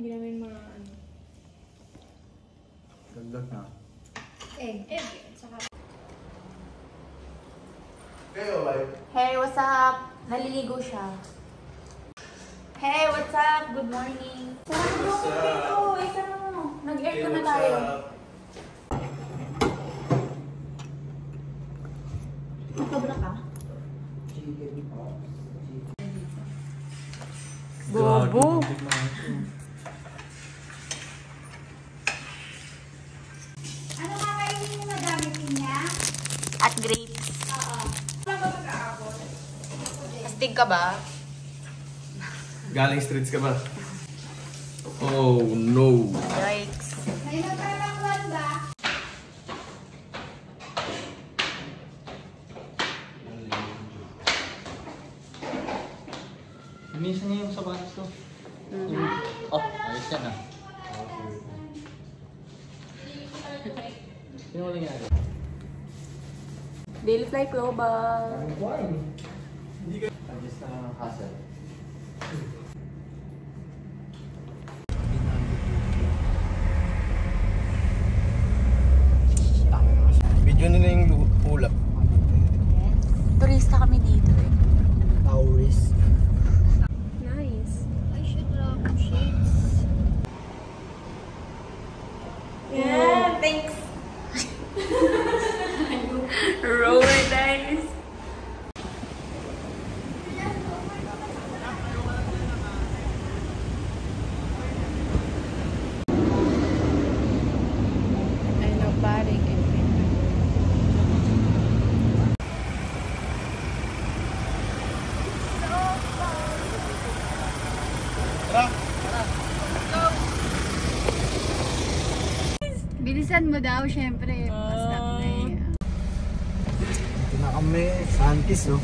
Hindi namin mga ano. Gagdag na. Egg. Saka... Hey, what's up? Naliligo siya. Hey, what's up? Good morning. What's up? Nag-aircon na tayo. Magkabra ka? Bobo. Ano kakainin mo na gamitin niya? At grapes. Oo. Ano ba mag-aapon? Astig ka ba? Galing streets ka ba? Oh no. Yikes. May nagkakakwan ba? Minsan niya yung sapatos ko. Oh, ayos yan ah. Sino mo nangyari? Daily flight global. Hindi ka... Adjust na lang ang hassle. Video na yung ulap. Turista kami dito eh. Tourist. Nice. I should love shades. Yeah, thanks. Roll dice. I know paring and bilisan mo daw, syempre. Stop na eh. Ito na kami, Santis oh.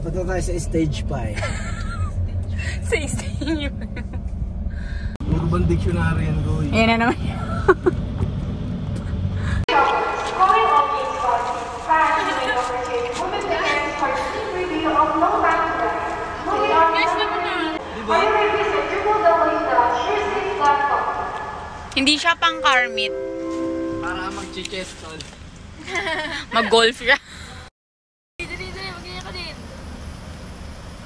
Punta tayo sa stage pa eh. Sa istinyo. Urban Dictionary yan ko eh. Yan na naman. Hindi siya pang car meet. Para mag-chest on. Mag-golf siya. Dali, mag-iyak ka din.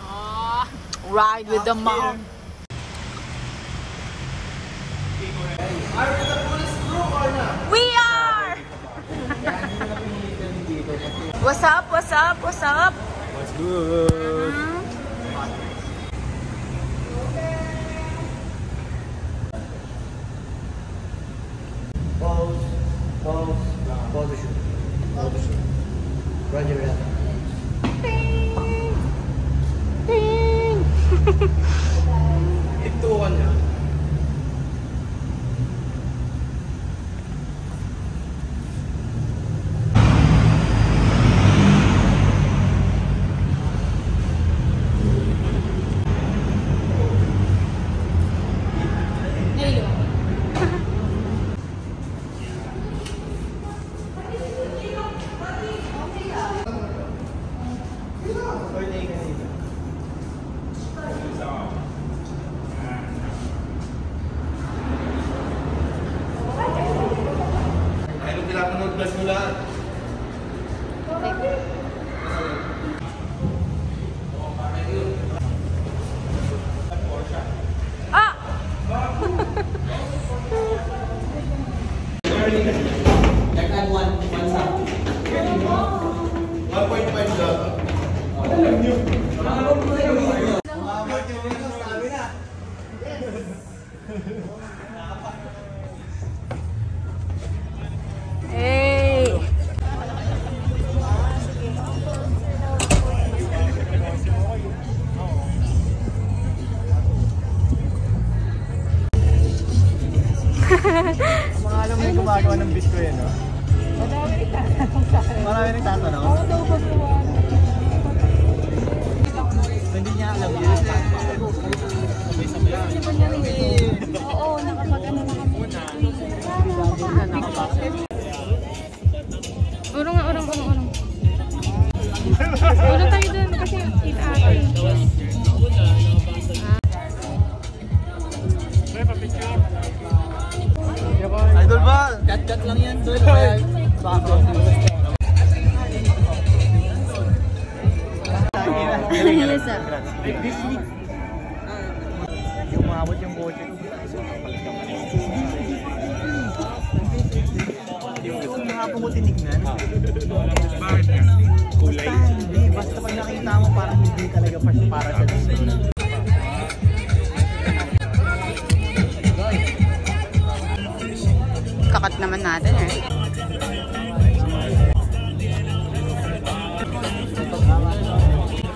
Oh, ride with the mom. Are we the police crew or not? We are! What's up? What's up? What's up? What's good? Pause. Pause. Pause the shoot. Pause the shoot. Roger that. Ito ka niya. Pinapanood mo lahat. Ah! Nagkan 1 sap. 1.5 lang. Alam niyo. Sabi na. Hey! Mga alam mo yung gumagawa ng beat ko yan, no? Marami nagtatanong. Oo daw ba gawa? Hindi niya alam yun. Oo, nakapag-ano na kami. Urong. Urong tayo dun kasi This week. Yung maabot yung bote ko. Gusto mo hapon ko tinignan? Bakit nga? Kulay? Hindi, basta pag nakita mo parang hindi talaga para sa dito. Kakat naman natin eh.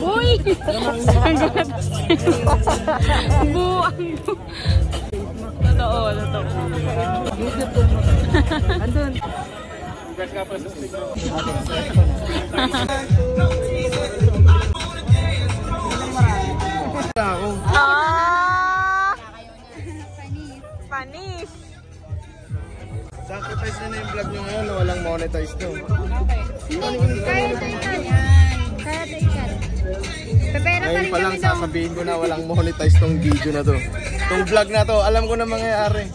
Uy! Sagot! Buang! Totoo, totoo. Andun. Ah! Panis! Sacrifice na yung vlog nyo ngayon na walang monetize nyo. Hindi, kaya ito ikan. Kaya ito ikan. Pepera ka Ngayon rin pa lang kami daw. sasabihin ko na walang monetize tong video na to. Tong vlog na to, alam ko na mangyayari.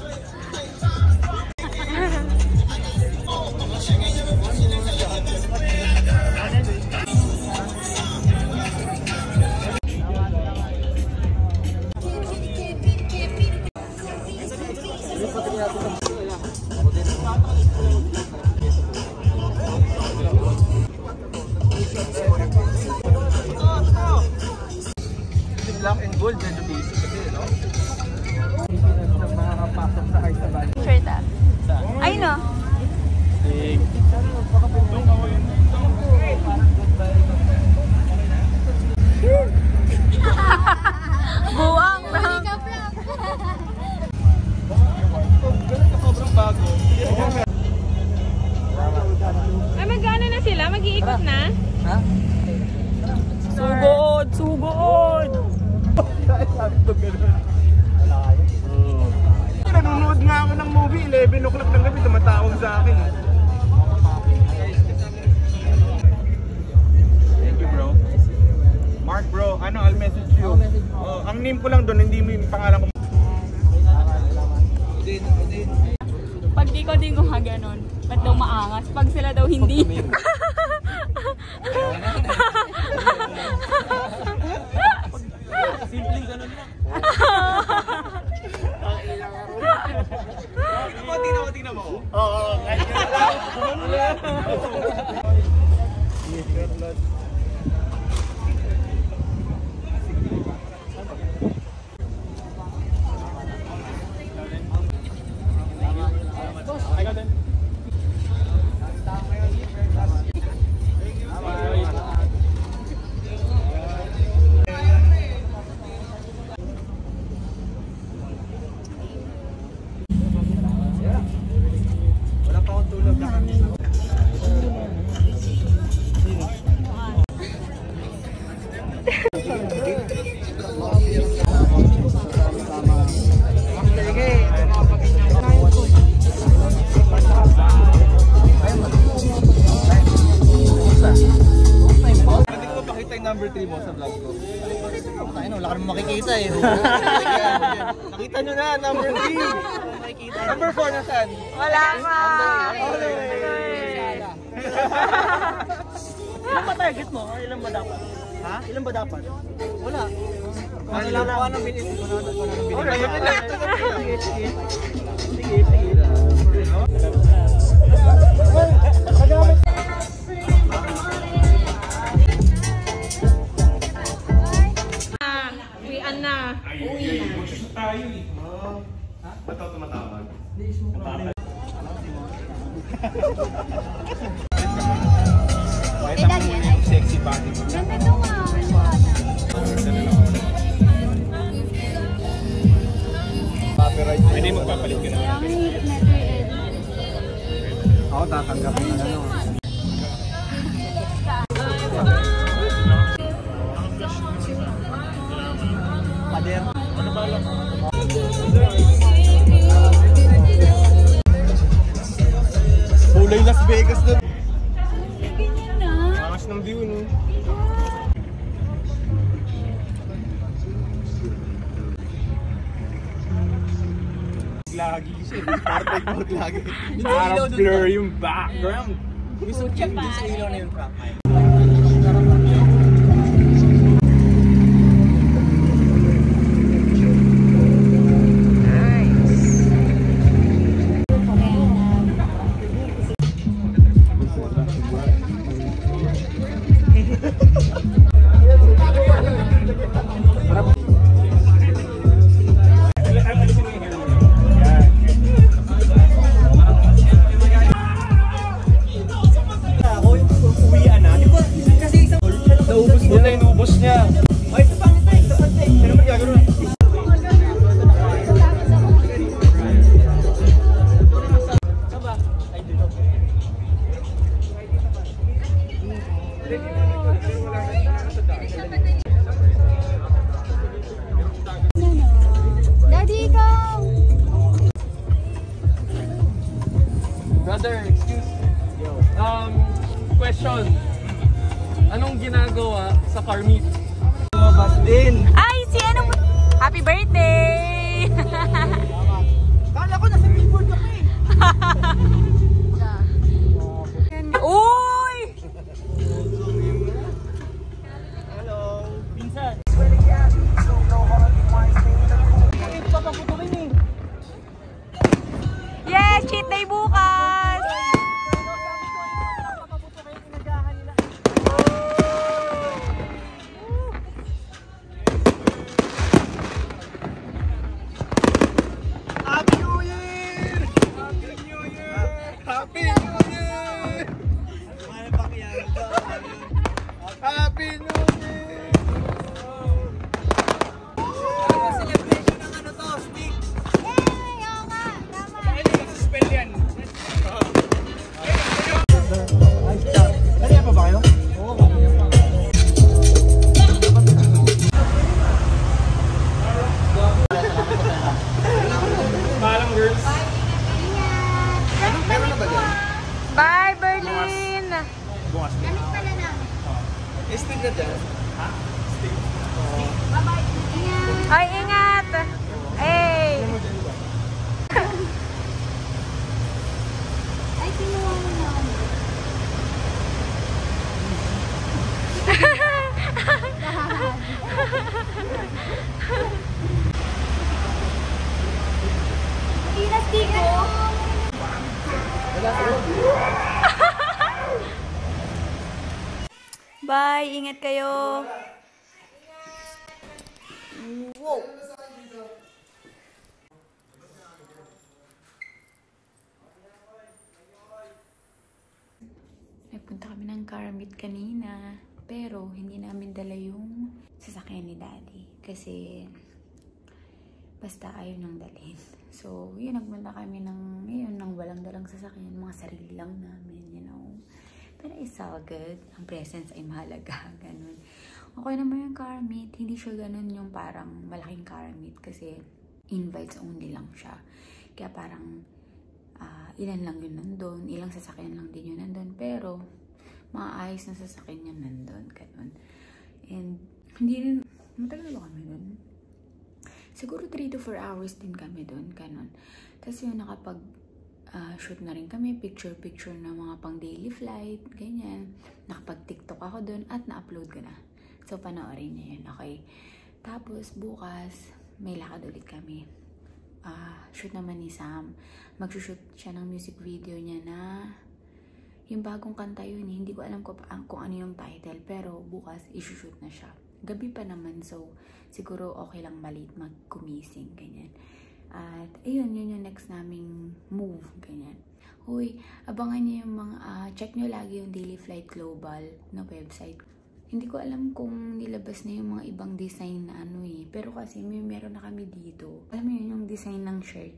Black and gold, medyo basic kasi, no? Makakapasok sa heart sa band. Sure that. Ay no. Buang, bro. Sobrang bago. Ay, magkano na sila? Mag-iikot na? Ha? Sugod! Sugod! Sabi ko gano'n. Wala kayo. Nanonood nga ako ng movie, 11 o'clock ng gabi, tumatawag sa akin. Thank you, bro. Mark, bro, I'll message you. Ang name ko lang doon, hindi mo yung pangalan ko. Udin. Pag di ko din gumaganon, ba't daw maangas? Pag sila daw hindi. Simpleng ganun lang. Tingnan mo. Oo. Wala pa akong tulog na kami. Pwede ko mapakita yung number 3 mo sa vlog ko? Wala ka naman makikita eh. Nakita nyo na, number 3. Number 4 na saan? Wala pa! Ilan ba target mo? Ilan ba dapat? Ha? Ilan ba dapat? Wala. Wala na ako ng binili. Sige. Uwian na. Magsusunod tayo eh. Ba't ako tumatawag? Pakita mo muna yung sexy body mo. Ganda ito nga. Copyright. Pwede magpapalit ka na. Kaya ang hirap na ito eh. Ako tatanggapin na ano. Pader. Ano ba lang? Kulay Las Vegas na. Ganyan na. Angas ng view, no? lagi siya. Perfect mode lagi. Parang blur yung background. Gusto ko yung sa ilaw na yung track. Inubos niya. Ay, ito pang ito. Ano naman gagawin? Daddy, ikaw! Brother, excuse. Question. Anong ginagawa sa car meet? Lumabas din. Ay, si ano? Happy birthday! Kala ko nasa billboard ako eh. Uy! Hello. Pinsan. Yes! Cheat day bukas! Happy New Year! Happy New Year! Happy New Year! Ano pa kaya? Happy New Year! Celebration ng ano to, stick! Yay! Oo nga! Tama! Spell yan. Kaya pa ba kayo? Oo, kaya pa. Parang girls. Meron na ba dyan? Bye, Berlin! Bukas. Gamit pala namin. Stick na dyan? Ay, ingat! Hey! Ay, kinuha mo na ako. Stick ko. Bye! Ingat kayo! Wow! Nagpunta kami ng car meet kanina. Pero, hindi namin dala yung sasakyan ni Daddy. Kasi, basta ayaw nang dalhin. So, yun, nagpunta kami ng walang dalang sasakyan. Mga sarili lang namin, you know. Pero it's all good. Ang presence ay mahalaga. Ganun. Okay naman yung car meet. Hindi siya ganun yung parang malaking car meet. Kasi, invites only lang siya. Kaya parang, ilan lang yun nandun. Ilang sasakyan lang din yun nandun. Pero, maayos na sasakyan yun nandun. Ganun. And, hindi rin, matagal ba kami dun? Siguro 3 to 4 hours din kami dun. Ganun. Tapos yun, nakapag, shoot na rin kami, picture-picture na mga pang daily flight, ganyan. Nakapag-TikTok ako dun at na-upload ko na. So, panoorin niyo yun, okay? Tapos, bukas, may lakad ulit kami. Shoot naman ni Sam. Mag-shoot siya ng music video niya na yung bagong kanta yun. Hindi ko alam kung ano yung title, pero bukas, i-shoot na siya. Gabi pa naman, so, siguro okay lang maliit magkumising, ganyan. At, ayun, yun yung next naming move, ganyan. Uy, abangan niyo yung mga, check nyo lagi yung Daily Flight Global na website. Hindi ko alam kung nilabas na yung mga ibang design na ano eh. Pero kasi meron na kami dito. Alam mo yun, yung design ng shirt.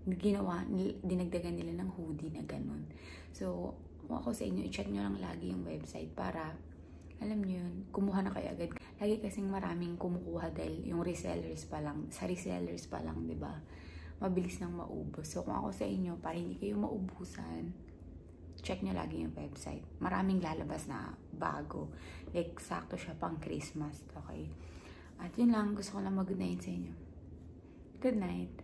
Dinagdagan nila ng hoodie na ganun. So, ako sa inyo, i-check nyo lang lagi yung website para, alam nyo yun, kumuha na kayo agad. Lagi kasing maraming kumukuha dahil yung resellers pa lang, sa resellers pa lang, diba? Mabilis nang maubos. So, kung ako sa inyo, para hindi kayo maubusan, check nyo lagi yung website. Maraming lalabas na bago. Like, sakto siya pang Christmas. Okay? At yun lang, gusto ko lang mag-good night sa inyo. Good night.